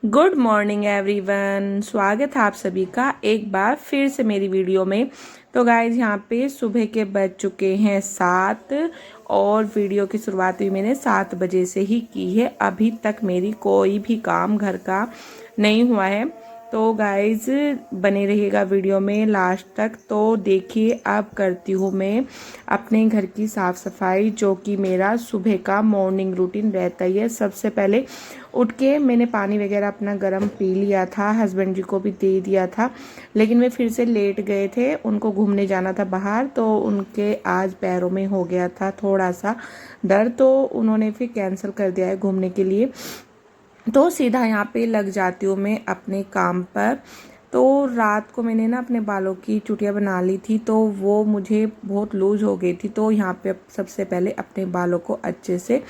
Good morning everyone, स्वागत है आप सभी का एक बार फिर से मेरी वीडियो में। तो गाइज यहाँ पे सुबह के बज चुके हैं 7 और वीडियो की शुरुआत भी मैंने 7 बजे से ही की है। अभी तक मेरी कोई भी काम घर का नहीं हुआ है। तो गाइज बने रहिएगा वीडियो में लास्ट तक। तो देखिए अब करती हूँ मैं अपने घर की साफ़ सफाई, जो कि मेरा सुबह का मॉर्निंग रूटीन रहता ही है। सबसे पहले उठ के मैंने पानी वगैरह अपना गर्म पी लिया था, हस्बैंड जी को भी दे दिया था, लेकिन वे फिर से लेट गए थे। उनको घूमने जाना था बाहर, तो उनके आज पैरों में हो गया था थोड़ा सा दर्द, तो उन्होंने फिर कैंसिल कर दिया है घूमने के लिए। तो सीधा यहाँ पे लग जाती हूँ मैं अपने काम पर। तो रात को मैंने ना अपने बालों की चुटिया बना ली थी, तो वो मुझे बहुत लूज हो गई थी। तो यहाँ पे सबसे पहले अपने बालों को अच्छे से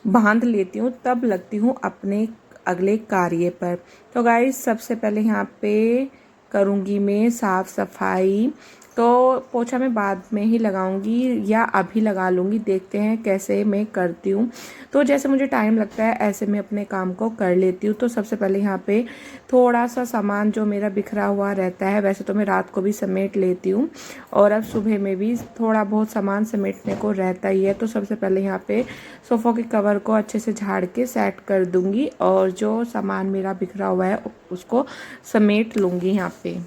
बांध लेती हूँ, तब लगती हूँ अपने अगले कार्य पर। तो गाइस सबसे पहले यहाँ पे करूँगी मैं साफ़ सफाई। तो पोछा मैं बाद में ही लगाऊंगी या अभी लगा लूँगी, देखते हैं कैसे मैं करती हूँ। तो जैसे मुझे टाइम लगता है ऐसे मैं अपने काम को कर लेती हूँ। तो सबसे पहले यहाँ पे थोड़ा सा सामान जो मेरा बिखरा हुआ रहता है, वैसे तो मैं रात को भी समेट लेती हूँ और अब सुबह में भी थोड़ा बहुत सामान समेटने को रहता ही है। तो सबसे पहले यहाँ पे सोफ़ा के कवर को अच्छे से झाड़ के सेट कर दूँगी और जो सामान मेरा बिखरा हुआ है उसको समेट लूँगी यहाँ पे।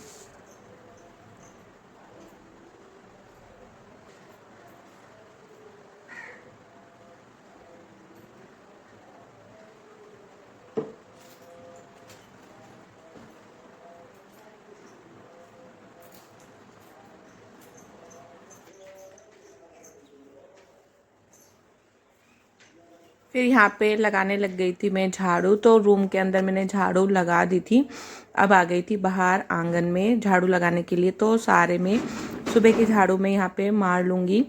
फिर यहाँ पे लगाने लग गई थी मैं झाड़ू। तो रूम के अंदर मैंने झाड़ू लगा दी थी, अब आ गई थी बाहर आंगन में झाड़ू लगाने के लिए। तो सारे में सुबह की झाड़ू में यहाँ पे मार लूँगी,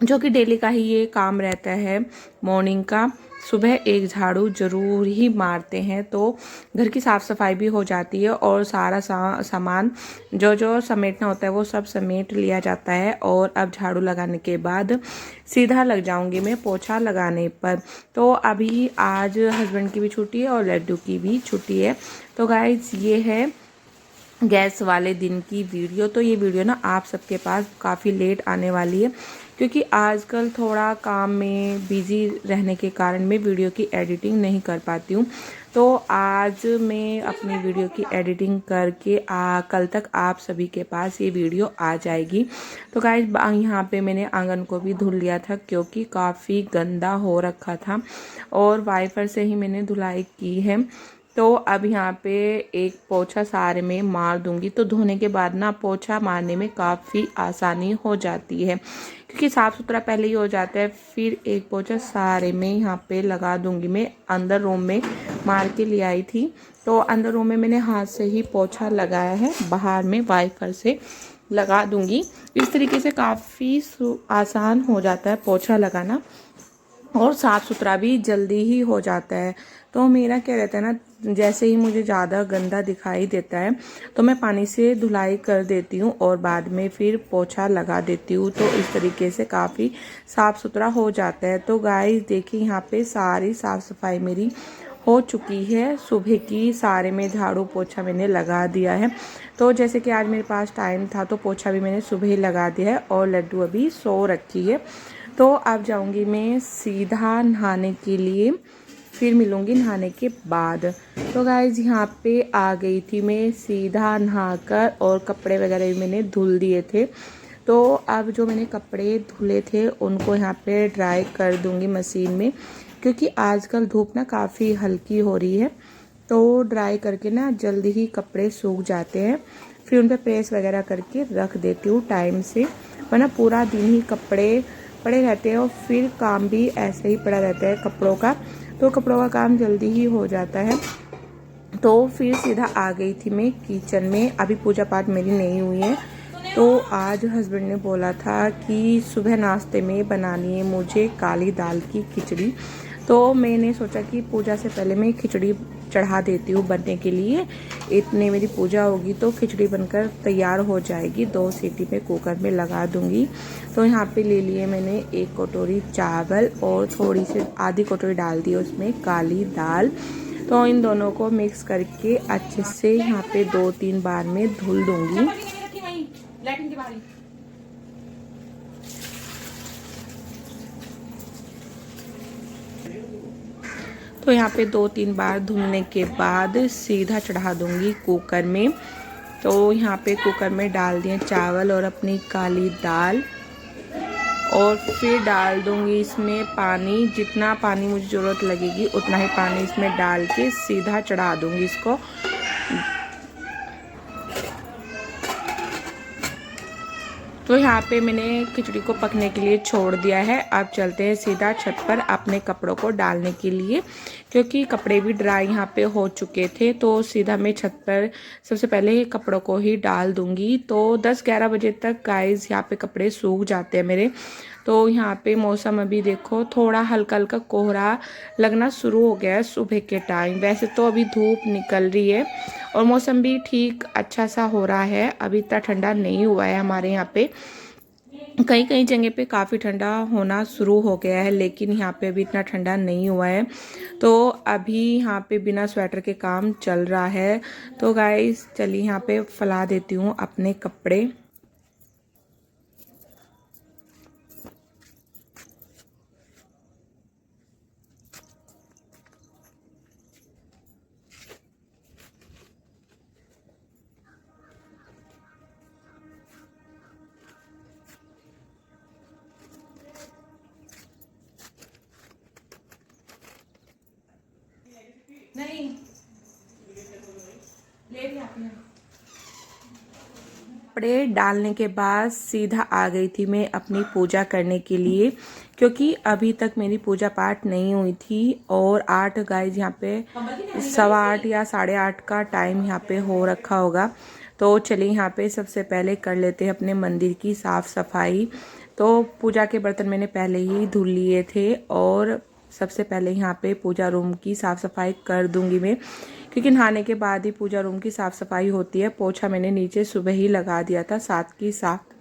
जो कि डेली का ही ये काम रहता है मॉर्निंग का। सुबह एक झाड़ू ज़रूर ही मारते हैं, तो घर की साफ़ सफाई भी हो जाती है और सारा सामान जो जो समेटना होता है वो सब समेट लिया जाता है। और अब झाड़ू लगाने के बाद सीधा लग जाऊंगी मैं पोछा लगाने पर। तो अभी आज हस्बैंड की भी छुट्टी है और लड्डू की भी छुट्टी है। तो गाइज ये है गैस वाले दिन की वीडियो। तो ये वीडियो ना आप सबके पास काफ़ी लेट आने वाली है, क्योंकि आजकल थोड़ा काम में बिज़ी रहने के कारण मैं वीडियो की एडिटिंग नहीं कर पाती हूँ। तो आज मैं अपनी वीडियो की एडिटिंग करके कल तक आप सभी के पास ये वीडियो आ जाएगी। तो गाइस यहाँ पे मैंने आंगन को भी धुल लिया था, क्योंकि काफ़ी गंदा हो रखा था और वाइपर से ही मैंने धुलाई की है। तो अब यहाँ पे एक पोछा सारे में मार दूंगी। तो धोने के बाद ना पोछा मारने में काफ़ी आसानी हो जाती है, क्योंकि साफ़ सुथरा पहले ही हो जाता है। फिर एक पोछा सारे में यहाँ पे लगा दूंगी। मैं अंदर रूम में मार के ले आई थी, तो अंदर रूम में मैंने हाथ से ही पोछा लगाया है, बाहर में वाइपर से लगा दूंगी। इस तरीके से काफ़ी आसान हो जाता है पोछा लगाना और साफ़ सुथरा भी जल्दी ही हो जाता है। तो मेरा क्या रहता है ना, जैसे ही मुझे ज़्यादा गंदा दिखाई देता है तो मैं पानी से धुलाई कर देती हूँ और बाद में फिर पोछा लगा देती हूँ। तो इस तरीके से काफ़ी साफ़ सुथरा हो जाता है। तो गाइस देखिए यहाँ पे सारी साफ़ सफाई मेरी हो चुकी है। सुबह की सारे में झाड़ू पोछा मैंने लगा दिया है। तो जैसे कि आज मेरे पास टाइम था तो पोछा भी मैंने सुबह ही लगा दिया है और लड्डू अभी सो रखी है। तो अब जाऊंगी मैं सीधा नहाने के लिए, फिर मिलूंगी नहाने के बाद। तो गाइज यहाँ पे आ गई थी मैं सीधा नहाकर और कपड़े वगैरह भी मैंने धुल दिए थे। तो अब जो मैंने कपड़े धुले थे उनको यहाँ पे ड्राई कर दूंगी मशीन में, क्योंकि आजकल धूप ना काफ़ी हल्की हो रही है। तो ड्राई करके ना जल्दी ही कपड़े सूख जाते हैं। फिर उन पर प्रेस वगैरह करके रख देती हूँ टाइम से, वरना पूरा दिन ही कपड़े पड़े रहते हैं और फिर काम भी ऐसे ही पड़ा रहता है कपड़ों का। तो कपड़ों का काम जल्दी ही हो जाता है। तो फिर सीधा आ गई थी मैं किचन में। अभी पूजा पाठ मेरी नहीं हुई है। तो आज हस्बैंड ने बोला था कि सुबह नाश्ते में बनानी है मुझे काली दाल की खिचड़ी। तो मैंने सोचा कि पूजा से पहले मैं खिचड़ी चढ़ा देती हूँ बनने के लिए। इतने मेरी पूजा होगी तो खिचड़ी बनकर तैयार हो जाएगी। 2 सीटी में कुकर में लगा दूंगी। तो यहाँ पे ले लिए मैंने 1 कटोरी चावल और थोड़ी सी आधी कटोरी डाल दी उसमें काली दाल। तो इन दोनों को मिक्स करके अच्छे से यहाँ पे 2-3 बार में धुल दूंगी। तो यहाँ पे 2-3 बार धुलने के बाद सीधा चढ़ा दूंगी कुकर में। तो यहाँ पे कुकर में डाल दिए चावल और अपनी काली दाल, और फिर डाल दूंगी इसमें पानी। जितना पानी मुझे ज़रूरत लगेगी उतना ही पानी इसमें डाल के सीधा चढ़ा दूंगी इसको। तो यहाँ पे मैंने खिचड़ी को पकने के लिए छोड़ दिया है। अब चलते हैं सीधा छत पर अपने कपड़ों को डालने के लिए, क्योंकि कपड़े भी ड्राई यहाँ पे हो चुके थे। तो सीधा मैं छत पर सबसे पहले कपड़ों को ही डाल दूँगी। तो 10-11 बजे तक गाइस यहाँ पे कपड़े सूख जाते हैं मेरे। तो यहाँ पे मौसम अभी देखो थोड़ा हल्का हल्का कोहरा लगना शुरू हो गया है सुबह के टाइम। वैसे तो अभी धूप निकल रही है और मौसम भी ठीक अच्छा सा हो रहा है। अभी इतना ठंडा नहीं हुआ है हमारे यहाँ पे। कई कई जगह पे काफ़ी ठंडा होना शुरू हो गया है, लेकिन यहाँ पे अभी इतना ठंडा नहीं हुआ है। तो अभी यहाँ पे बिना स्वेटर के काम चल रहा है। तो गाइस चलिए यहाँ पे फैला देती हूँ अपने कपड़े। नहीं कपड़े डालने के बाद सीधा आ गई थी मैं अपनी पूजा करने के लिए, क्योंकि अभी तक मेरी पूजा पाठ नहीं हुई थी। और 8 गाइस यहाँ पे 8:15 या 8:30 का टाइम यहाँ पे हो रखा होगा। तो चलिए यहाँ पे सबसे पहले कर लेते हैं अपने मंदिर की साफ़ सफाई। तो पूजा के बर्तन मैंने पहले ही धुल लिए थे, और सबसे पहले यहाँ पे पूजा रूम की साफ़ सफाई कर दूंगी मैं, क्योंकि नहाने के बाद ही पूजा रूम की साफ़ सफाई होती है। पोछा मैंने नीचे सुबह ही लगा दिया था साथ की साथ।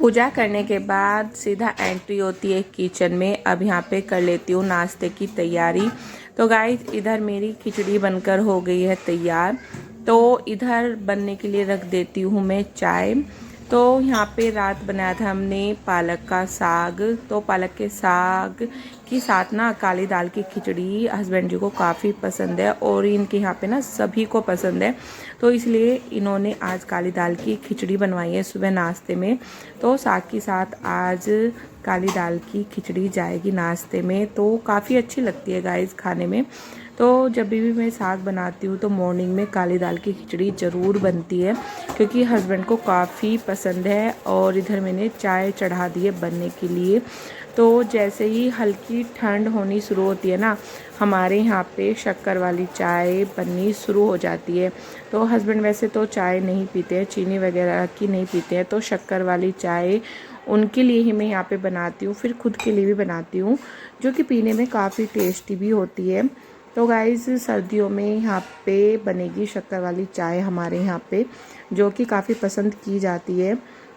पूजा करने के बाद सीधा एंट्री होती है किचन में। अब यहाँ पे कर लेती हूँ नाश्ते की तैयारी। तो गाइस इधर मेरी खिचड़ी बनकर हो गई है तैयार। तो इधर बनने के लिए रख देती हूँ मैं चाय। तो यहाँ पे रात बनाया था हमने पालक का साग। तो पालक के साग के साथ ना काली दाल की खिचड़ी हस्बैंड जी को काफ़ी पसंद है, और इनके यहाँ पे ना सभी को पसंद है। तो इसलिए इन्होंने आज काली दाल की खिचड़ी बनवाई है सुबह नाश्ते में। तो साग के साथ आज काली दाल की खिचड़ी जाएगी नाश्ते में। तो काफ़ी अच्छी लगती है गाइस खाने में। तो जब भी मैं साग बनाती हूँ तो मॉर्निंग में काली दाल की खिचड़ी ज़रूर बनती है, क्योंकि हस्बैंड को काफ़ी पसंद है। और इधर मैंने चाय चढ़ा दी है बनने के लिए। तो जैसे ही हल्की ठंड होनी शुरू होती है ना, हमारे यहाँ पे शक्कर वाली चाय बननी शुरू हो जाती है। तो हस्बैंड वैसे तो चाय नहीं पीते हैं, चीनी वगैरह की नहीं पीते हैं, तो शक्कर वाली चाय उनके लिए ही मैं यहाँ पे बनाती हूँ, फिर खुद के लिए भी बनाती हूँ, जो कि पीने में काफ़ी टेस्टी भी होती है। तो गाइस सर्दियों में यहाँ पे बनेगी शक्कर वाली चाय हमारे यहाँ पे, जो कि काफ़ी पसंद की जाती है।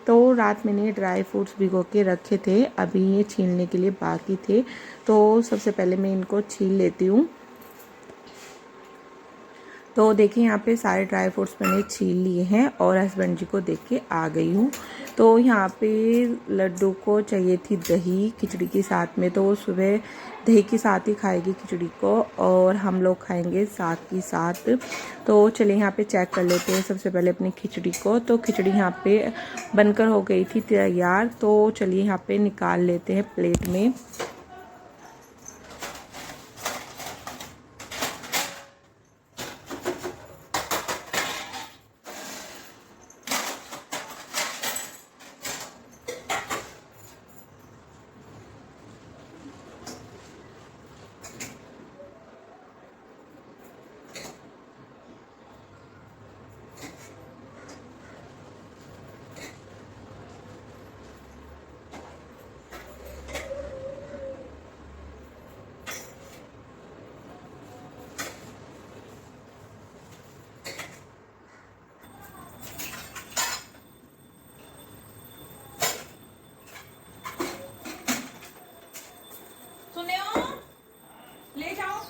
तो रात मैंने ड्राई फ्रूट्स भिगो के रखे थे, अभी ये छीलने के लिए बाकी थे। तो सबसे पहले मैं इनको छील लेती हूँ। तो देखिए यहाँ पे सारे ड्राई फ्रूट्स मैंने छील लिए हैं और हस्बैंड जी को देख के आ गई हूँ। तो यहाँ पे लड्डू को चाहिए थी दही खिचड़ी के साथ में, तो वो सुबह दही के साथ ही खाएगी खिचड़ी को और हम लोग खाएंगे साग के साथ। तो चलिए यहाँ पे चेक कर लेते हैं सबसे पहले अपनी खिचड़ी को। तो खिचड़ी यहाँ पे बनकर हो गई थी तैयार। तो चलिए यहाँ पे निकाल लेते हैं प्लेट में। ले जाओ।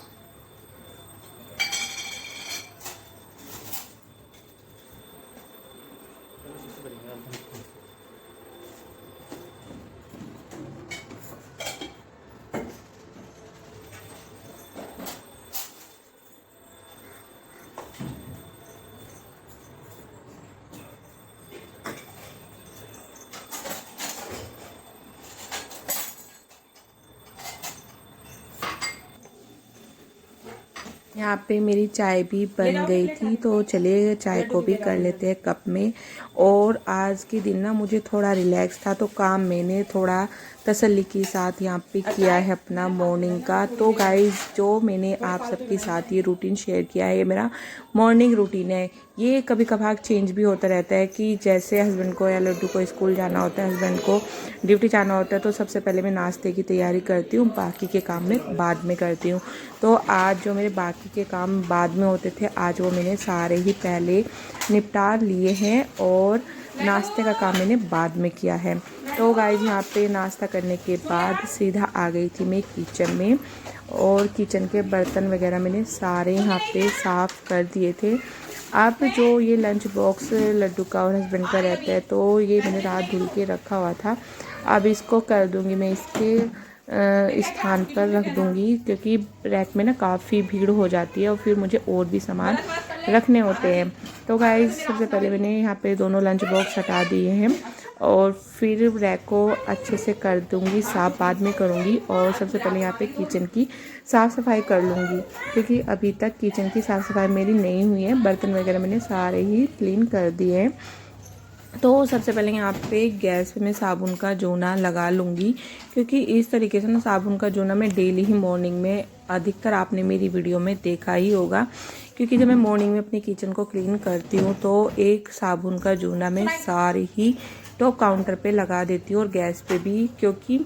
यहाँ पे मेरी चाय भी बन गई थी, तो चलिए चाय को भी कर लेते हैं कप में। और आज के दिन ना मुझे थोड़ा रिलैक्स था, तो काम मैंने थोड़ा तसल्ली के साथ यहाँ पे किया है अपना मॉर्निंग का। तो गाइस जो मैंने आप सबके साथ ये रूटीन शेयर किया है, ये मेरा मॉर्निंग रूटीन है। ये कभी कभार चेंज भी होता रहता है कि जैसे हस्बैंड को या लड्डू को स्कूल जाना होता है, हस्बैंड को ड्यूटी जाना होता है, तो सबसे पहले मैं नाश्ते की तैयारी करती हूँ, बाकी के काम मैं बाद में करती हूँ। तो आज जो मेरे बाकी के काम बाद में होते थे, आज वो मैंने सारे ही पहले निपटा लिए हैं और नाश्ते का काम मैंने बाद में किया है। तो गाइस यहाँ पे नाश्ता करने के बाद सीधा आ गई थी मैं किचन में और किचन के बर्तन वगैरह मैंने सारे यहाँ पे साफ़ कर दिए थे। अब जो ये लंच बॉक्स लड्डू का और हस्बैंड का रहता है, तो ये मैंने रात धुल के रखा हुआ था। अब इसको कर दूँगी मैं इसके स्थान पर रख दूँगी, क्योंकि रैक में ना काफ़ी भीड़ हो जाती है और फिर मुझे और भी सामान रखने होते हैं। तो गाइस सबसे पहले मैंने यहाँ पे दोनों लंच बॉक्स हटा दिए हैं और फिर रैक को अच्छे से कर दूँगी साफ़, बाद में करूँगी। और सबसे पहले यहाँ पे किचन की साफ़ सफाई कर लूँगी, क्योंकि अभी तक किचन की साफ़ सफाई मेरी नहीं हुई है। बर्तन वगैरह मैंने सारे ही क्लीन कर दिए हैं। तो सबसे पहले यहाँ पे गैस पे मैं साबुन का जूना लगा लूँगी, क्योंकि इस तरीके से ना साबुन का जूना मैं डेली ही मॉर्निंग में, अधिकतर आपने मेरी वीडियो में देखा ही होगा, क्योंकि जब मैं मॉर्निंग में अपनी किचन को क्लीन करती हूँ तो एक साबुन का जूना मैं सारी ही टॉप काउंटर पे लगा देती हूँ और गैस पे भी, क्योंकि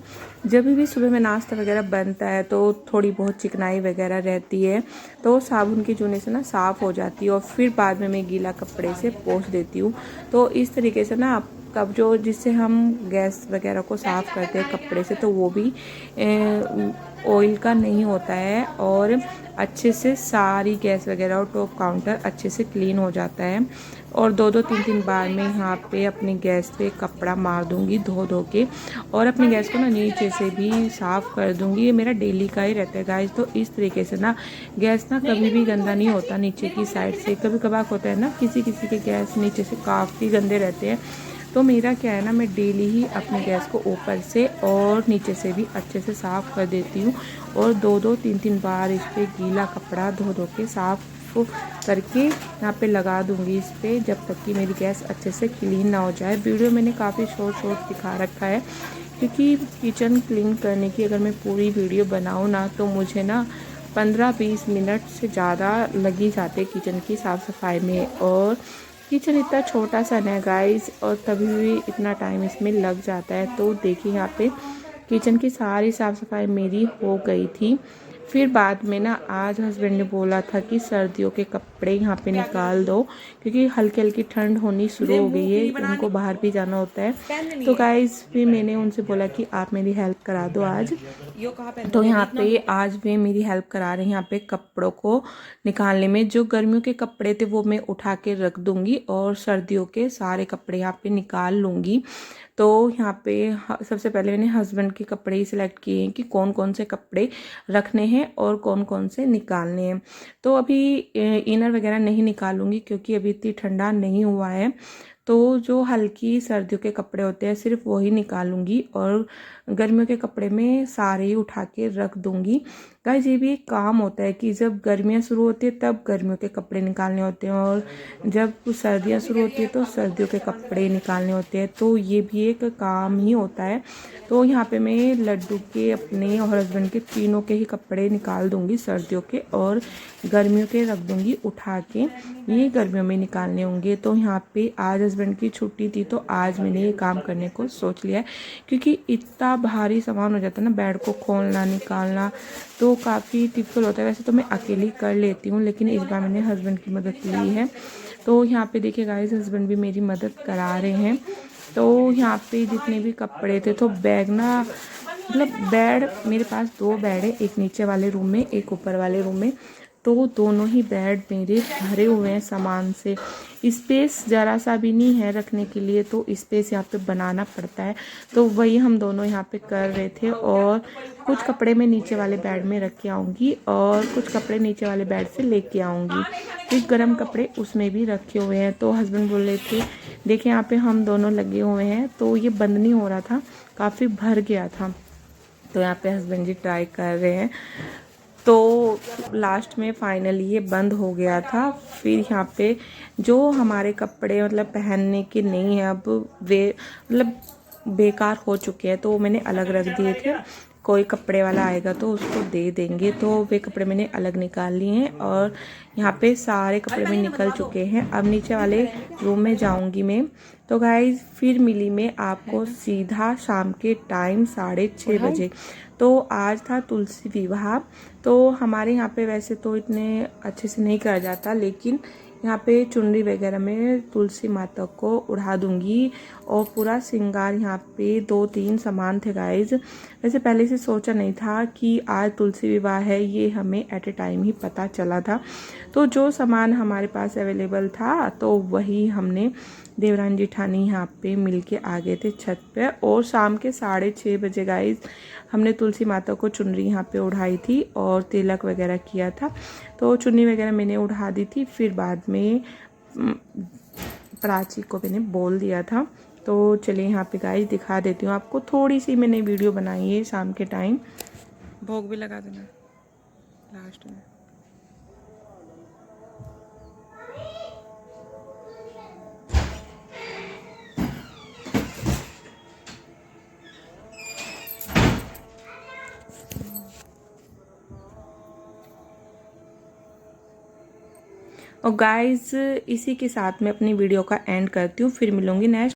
जब भी सुबह में नाश्ता वगैरह बनता है तो थोड़ी बहुत चिकनाई वगैरह रहती है, तो साबुन के जूने से ना साफ़ हो जाती है और फिर बाद में मैं गीला कपड़े से पोंछ देती हूँ। तो इस तरीके से ना कब जो जिससे हम गैस वगैरह को साफ़ करते हैं कपड़े से, तो वो भी ऑयल का नहीं होता है और अच्छे से सारी गैस वगैरह और टॉप काउंटर अच्छे से क्लीन हो जाता है। और 2-2 3-3 बार मैं यहाँ पे अपनी गैस पे कपड़ा मार दूँगी धो के, और अपनी गैस को ना नीचे से भी साफ़ कर दूँगी। ये मेरा डेली का ही रहता है गाइस। तो इस तरीके से ना गैस ना कभी भी गंदा नहीं होता नीचे की साइड से। कभी कभार होता है ना किसी किसी के गैस नीचे से काफ़ी गंदे रहते हैं, तो मेरा क्या है ना, मैं डेली ही अपनी गैस को ऊपर से और नीचे से भी अच्छे से साफ़ कर देती हूँ और 2-2 3-3 बार इस पर गीला कपड़ा धो के साफ़ करके यहाँ पे लगा दूँगी इस पर, जब तक कि मेरी गैस अच्छे से क्लीन ना हो जाए। वीडियो मैंने काफ़ी शॉर्ट दिखा रखा है, क्योंकि किचन क्लीन करने की अगर मैं पूरी वीडियो बनाऊँ ना, तो मुझे ना 15-20 मिनट से ज़्यादा लग ही जाते किचन की साफ़ सफाई में। और किचन इतना छोटा सा है गाइस, और तभी भी इतना टाइम इसमें लग जाता है। तो देखिए यहाँ पे किचन की सारी साफ़ सफाई मेरी हो गई थी। फिर बाद में ना आज हस्बैंड ने बोला था कि सर्दियों के कपड़े यहाँ पे निकाल दो, क्योंकि हल्की हल्की ठंड होनी शुरू हो गई है, उनको बाहर भी जाना होता है। तो गाइस फिर मैंने उनसे बोला कि आप मेरी हेल्प करा दो आज। तो यहाँ पे आज वे मेरी हेल्प करा रहे हैं यहाँ पे कपड़ों को निकालने में। जो गर्मियों के कपड़े थे वो मैं उठा के रख दूंगी और सर्दियों के सारे कपड़े यहाँ पे निकाल लूँगी। तो यहाँ पे सबसे पहले मैंने हस्बैंड के कपड़े ही सिलेक्ट किए हैं कि कौन कौन से कपड़े रखने हैं और कौन कौन से निकालने हैं। तो अभी इनर वगैरह नहीं निकालूंगी क्योंकि अभी इतनी ठंडा नहीं हुआ है। तो जो हल्की सर्दियों के कपड़े होते हैं सिर्फ वही निकालूंगी और गर्मियों के कपड़े में सारे ही उठा के रख दूंगी। गाइस ये भी एक काम होता है कि जब गर्मियाँ शुरू होती है तब गर्मियों के कपड़े निकालने होते हैं और जब सर्दियाँ शुरू होती है तो सर्दियों के कपड़े निकालने होते हैं। तो ये भी एक काम ही होता है। तो यहाँ पे मैं लड्डू के, अपने और हस्बैंड के, तीनों के ही कपड़े निकाल दूंगी, सर्दियों के और गर्मियों के रख दूंगी उठा के। ये गर्मियों में निकालने होंगे। तो यहाँ पे आज हस्बैंड की छुट्टी थी तो आज मैंने ये काम करने को सोच लिया है, क्योंकि इतना भारी सामान हो जाता है ना, बेड को खोलना निकालना, तो काफ़ी डिफिकल्ट होता है। वैसे तो मैं अकेली कर लेती हूँ लेकिन इस बार मैंने हस्बैंड की मदद ली है। तो यहाँ पे देखिए गाइस हस्बैंड भी मेरी मदद करा रहे हैं। तो यहाँ पे जितने भी कपड़े थे, तो बैग ना, मतलब बेड, मेरे पास 2 बेड है, एक नीचे वाले रूम में एक ऊपर वाले रूम में। तो दोनों ही बेड मेरे भरे हुए हैं सामान से। स्पेस ज़रा सा भी नहीं है रखने के लिए, तो स्पेस यहाँ पे बनाना पड़ता है। तो वही हम दोनों यहाँ पे कर रहे थे। और कुछ कपड़े मैं नीचे वाले बेड में रख के आऊँगी और कुछ कपड़े नीचे वाले बेड से लेके आऊँगी। कुछ गर्म कपड़े उसमें भी रखे हुए हैं। तो हस्बैंड बोल रहे थे देखिए यहाँ पे हम दोनों लगे हुए हैं, तो ये बंद नहीं हो रहा था, काफ़ी भर गया था। तो यहाँ पे हस्बैंड जी ट्राई कर रहे हैं। तो लास्ट में फाइनली ये बंद हो गया था। फिर यहाँ पे जो हमारे कपड़े मतलब पहनने के नहीं है, अब वे मतलब बेकार हो चुके हैं, तो वो मैंने अलग रख दिए थे। कोई कपड़े वाला आएगा तो उसको दे देंगे। तो वे कपड़े मैंने अलग निकाल लिए हैं और यहाँ पे सारे कपड़े में निकल चुके हैं। अब नीचे वाले रूम में जाऊंगी मैं। तो गाइज फिर मिली मैं आपको सीधा शाम के टाइम 6:30 बजे। तो आज था तुलसी विवाह। तो हमारे यहाँ पे वैसे तो इतने अच्छे से नहीं करा जाता, लेकिन यहाँ पे चुनरी वगैरह में तुलसी माता को उड़ा दूंगी और पूरा श्रृंगार। यहाँ पे 2-3 सामान थे गाइज। वैसे पहले से सोचा नहीं था कि आज तुलसी विवाह है, ये हमें एट ए टाइम ही पता चला था। तो जो सामान हमारे पास अवेलेबल था तो वही हमने देवरानी जेठानी यहाँ पे मिलके आ गए थे छत पे। और शाम के 6:30 बजे गाइज हमने तुलसी माता को चुनरी यहाँ पे उड़ाई थी और तिलक वगैरह किया था। तो चुन्नी वगैरह मैंने उड़ा दी थी। फिर बाद में प्राची को मैंने बोल दिया था। तो चलिए यहाँ पे गाइज दिखा देती हूँ आपको, थोड़ी सी मैंने वीडियो बनाई है शाम के टाइम। भोग भी लगा देना लास्ट में। और गाइज इसी के साथ मैं अपनी वीडियो का एंड करती हूँ। फिर मिलूंगी नेक्स्ट